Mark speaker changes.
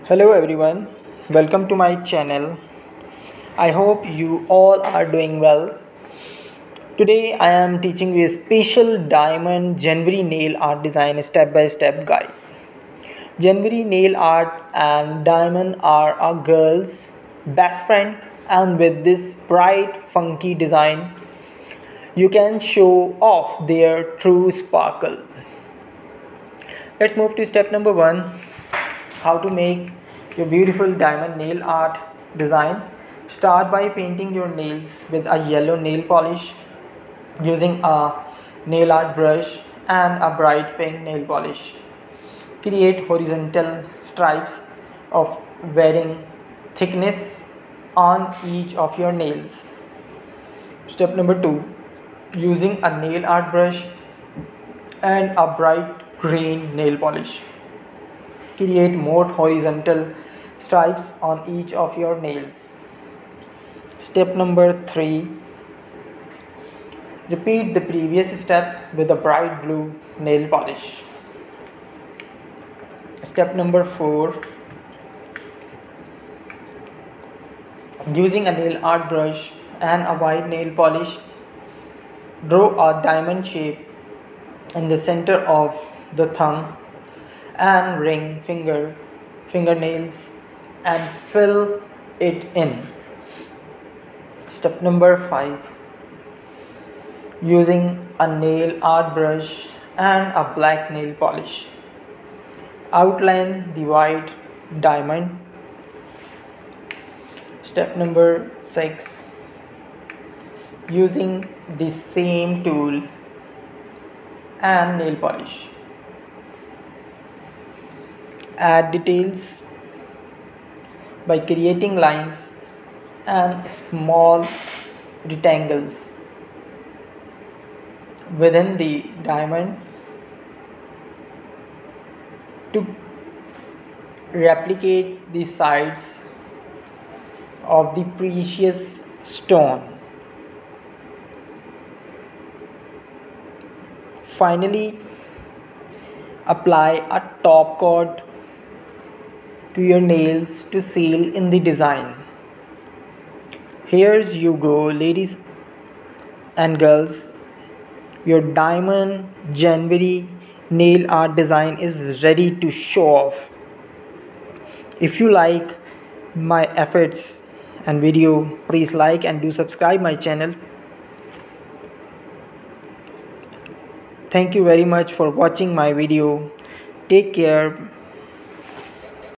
Speaker 1: Hello everyone, welcome to my channel. I hope you all are doing well. Today I am teaching you a special diamond January nail art design step by step guide. January nail art and diamond are a girl's best friend, and with this bright funky design you can show off their true sparkle. Let's move to step number 1, how to make your beautiful diamond nail art design. Start by painting your nails with a yellow nail polish using a nail art brush and a bright pink nail polish. Create horizontal stripes of varying thickness on each of your nails. Step number 2, using a nail art brush and a bright green nail polish, create more horizontal stripes on each of your nails. Step number 3, repeat the previous step with a bright blue nail polish. Step number 4, using a nail art brush and a white nail polish, draw a diamond shape in the center of the thumb and ring fingernails and fill it in. Step number 5, using a nail art brush and a black nail polish, outline the white diamond. Step number 6, using the same tool and nail polish, add details by creating lines and small rectangles within the diamond to replicate the sides of the precious stone. Finally, apply a top coat to your nails to seal in the design. Here's you go, ladies and girls. Your diamond January nail art design is ready to show off. If you like my efforts and video, please like and do subscribe my channel. Thank you very much for watching my video. Take care.